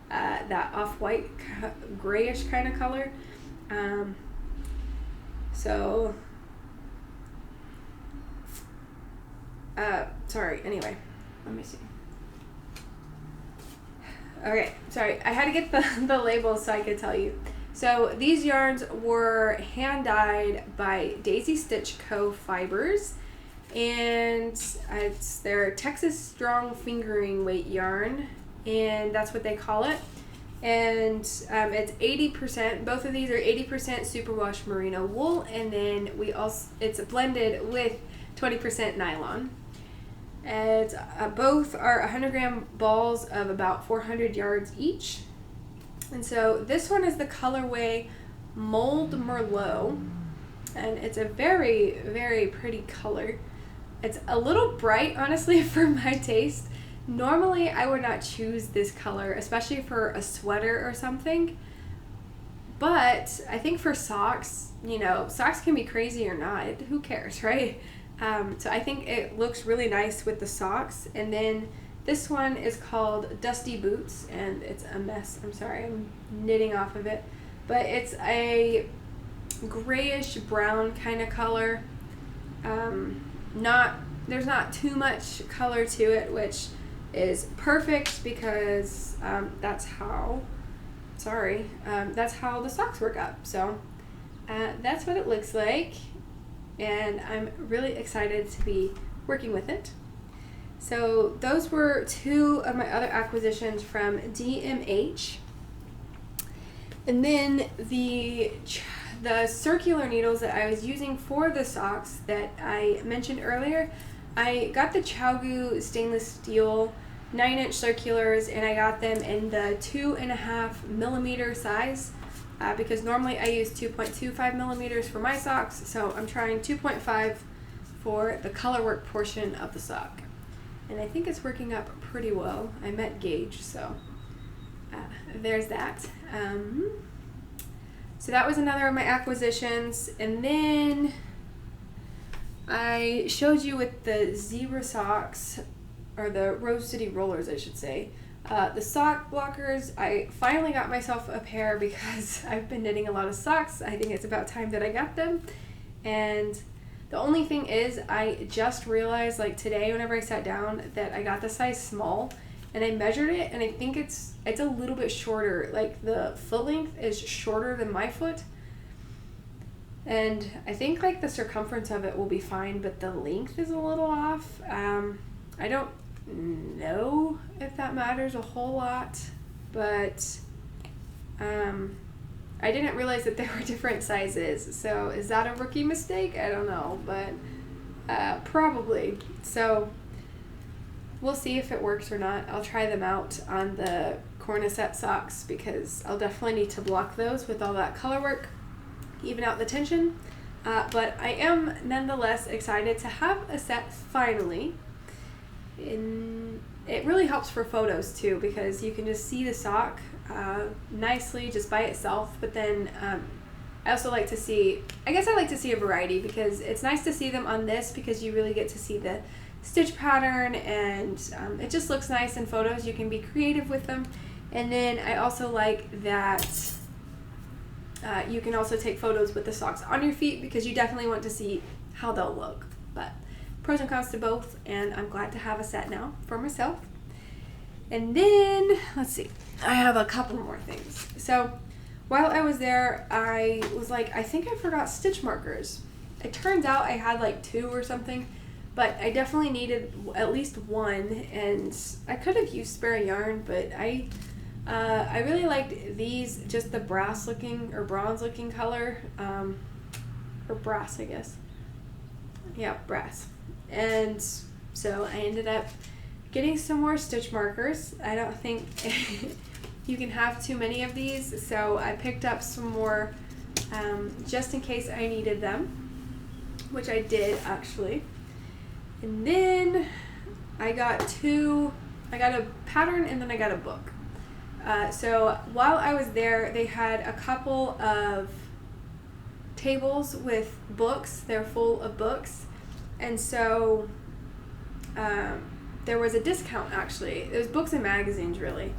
that off-white grayish kind of color. Anyway, let me see. Okay, sorry, I had to get the labels so I could tell you. So these yarns were hand-dyed by Daisy Stitch Co. Fibers, and their Texas Strong Fingering Weight yarn, and that's what they call it. And it's 80%, both of these are 80% superwash merino wool, and then it's blended with 20% nylon. And both are 100 gram balls of about 400 yards each. And so this one is the colorway Mold Merlot, and it's a very, very pretty color. It's a little bright, honestly, for my taste. Normally, I would not choose this color, especially for a sweater or something. But I think for socks, socks can be crazy or not. Who cares, right? So I think it looks really nice with the socks. And then this one is called Dusty Boots, and it's a mess. I'm sorry, I'm knitting off of it. But it's a grayish brown kind of color. There's not too much color to it, which is perfect because that's how the socks work up. So that's what it looks like, and I'm really excited to be working with it. So those were two of my other acquisitions from DMH. And then the circular needles that I was using for the socks that I mentioned earlier, I got the ChowGoo stainless steel 9-inch circulars, and I got them in the 2.5 millimeter size because normally I use 2.25 millimeters for my socks, so I'm trying 2.5 for the color work portion of the sock. And I think it's working up pretty well. I met gauge, so there's that. So that was another of my acquisitions. And then I showed you with the zebra socks, or the Rose City rollers, I should say. The sock blockers, I finally got myself a pair because I've been knitting a lot of socks. I think it's about time that I got them. And the only thing is, I just realized, like today, whenever I sat down, that I got the size small, and I measured it, and I think it's a little bit shorter. Like the foot length is shorter than my foot. And I think like the circumference of it will be fine, but the length is a little off. I don't know if that matters a whole lot, but I didn't realize that there were different sizes. So is that a rookie mistake? I don't know, but probably. So we'll see if it works or not. I'll try them out on the Cornicette socks because I'll definitely need to block those with all that color work, even out the tension. But I am nonetheless excited to have a set finally. It really helps for photos too because you can just see the sock nicely just by itself. But then I also like to see, I guess I like to see a variety because it's nice to see them on this because you really get to see the stitch pattern, and it just looks nice in photos. You can be creative with them. And then I also like that you can also take photos with the socks on your feet because you definitely want to see how they'll look. But pros and cons to both, and I'm glad to have a set now for myself. And then, let's see, I have a couple more things. So while I was there, I was like, I think I forgot stitch markers. It turns out I had like 2 or something, but I definitely needed at least 1, and I could have used spare yarn, but I really liked these, just the brass looking or bronze looking color, or brass, I guess. Yeah, brass. And so I ended up getting some more stitch markers. I don't think you can have too many of these, so I picked up some more just in case I needed them, which I did actually. And then I got a pattern and then I got a book. So while I was there, they had a couple of tables with books. They're full of books. And so there was a discount actually. It was books and magazines really.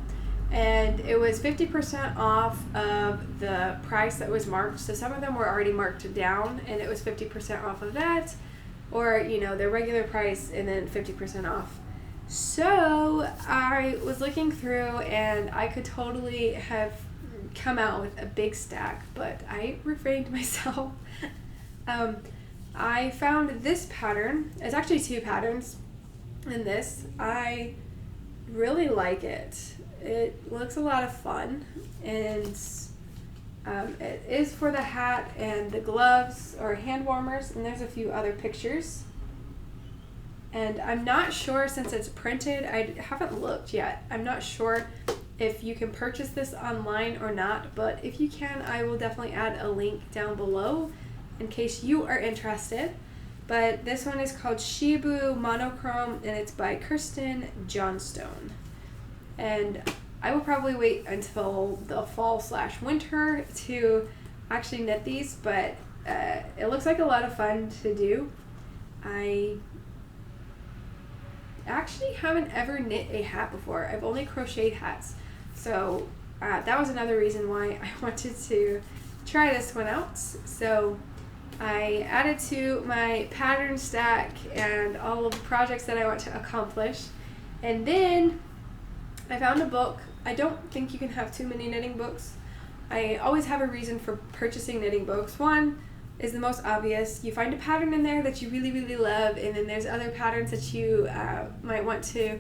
And it was 50% off of the price that was marked. So some of them were already marked down and it was 50% off of that. Or, you know, their regular price and then 50% off. So I was looking through and I could totally have come out with a big stack, but I refrained myself. I found this pattern. It's actually 2 patterns in this. I really like it. It looks a lot of fun, and it is for the hat and the gloves or hand warmers, and there's a few other pictures. And I'm not sure, since it's printed, I haven't looked yet. I'm not sure if you can purchase this online or not, but if you can, I will definitely add a link down below in case you are interested. But this one is called Shibui Monochrome, and it's by Kirsten Johnstone. And I will probably wait until the fall/winter to actually knit these, but it looks like a lot of fun to do. I actually haven't ever knit a hat before. I've only crocheted hats. So that was another reason why I wanted to try this one out. So I added to my pattern stack and all of the projects that I want to accomplish. And then I found a book. I don't think you can have too many knitting books. I always have a reason for purchasing knitting books. One is the most obvious. You find a pattern in there that you really, really love, and then there's other patterns that you might want to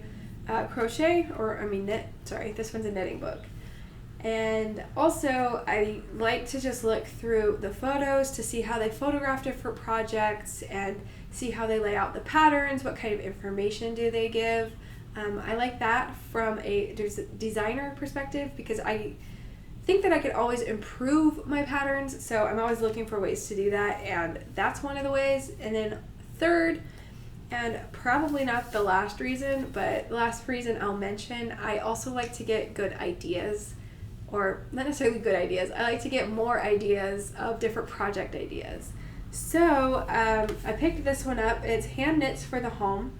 knit. Sorry, this one's a knitting book. And also, I like to just look through the photos to see how they photograph different projects and see how they lay out the patterns, what kind of information do they give. I like that from a designer perspective because I think that I could always improve my patterns, so I'm always looking for ways to do that, and that's one of the ways. And then third, and probably not the last reason, but the last reason I'll mention, I also like to get good ideas, or not necessarily good ideas, I like to get more ideas of different project ideas. So I picked this one up. It's hand knits for the home,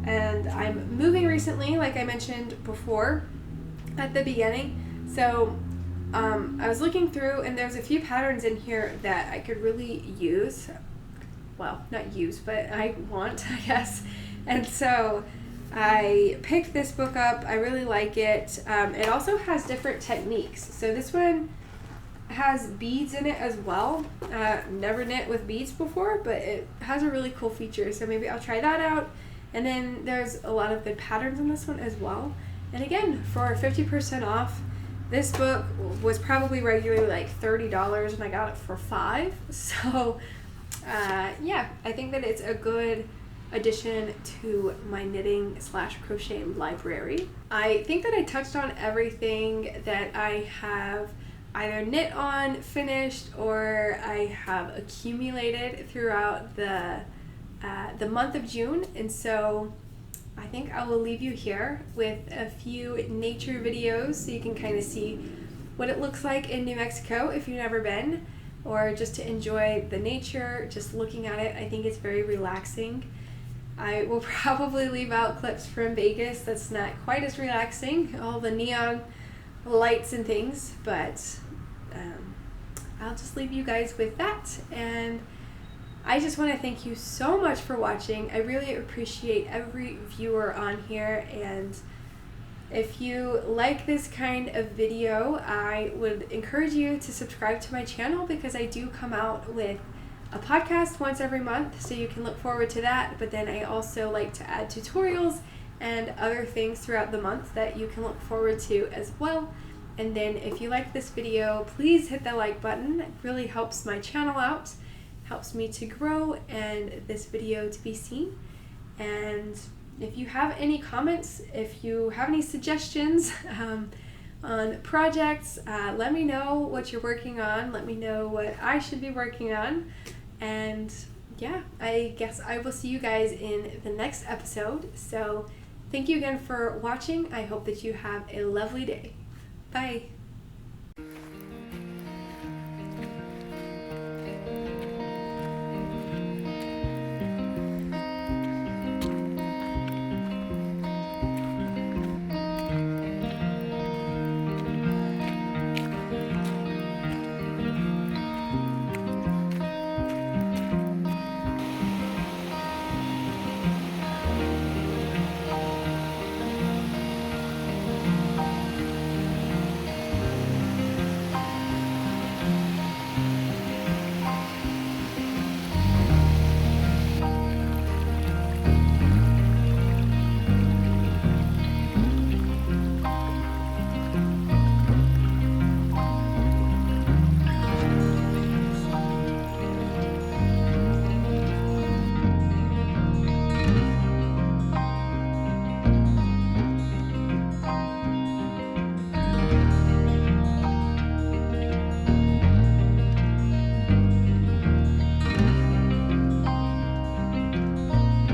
and I'm moving recently, like I mentioned before at the beginning. So I was looking through, and there's a few patterns in here that I could really use. Well, not use, but I want, I guess. And so I picked this book up. I really like it. It also has different techniques. So this one has beads in it as well. Never knit with beads before, but it has a really cool feature, so maybe I'll try that out. And then there's a lot of good patterns in this one as well. And again, for 50% off, this book was probably regularly like $30 and I got it for $5. So yeah, I think that it's a good addition to my knitting / crochet library. I think that I touched on everything that I have either knit on, finished, or I have accumulated throughout the month of June. And so I think I will leave you here with a few nature videos so you can kind of see what it looks like in New Mexico if you've never been, or just to enjoy the nature, just looking at it. I think it's very relaxing. I will probably leave out clips from Vegas that's not quite as relaxing, all the neon lights and things, but I'll just leave you guys with that. And I just want to thank you so much for watching. I really appreciate every viewer on here, and if you like this kind of video, I would encourage you to subscribe to my channel, because I do come out with a podcast once every month, so you can look forward to that. But then I also like to add tutorials and other things throughout the month that you can look forward to as well. And then if you like this video, please hit the like button. It really helps my channel out, helps me to grow and this video to be seen. And if you have any comments, if you have any suggestions on projects, let me know what you're working on. Let me know what I should be working on. And yeah, I guess I will see you guys in the next episode. So thank you again for watching. I hope that you have a lovely day. Bye.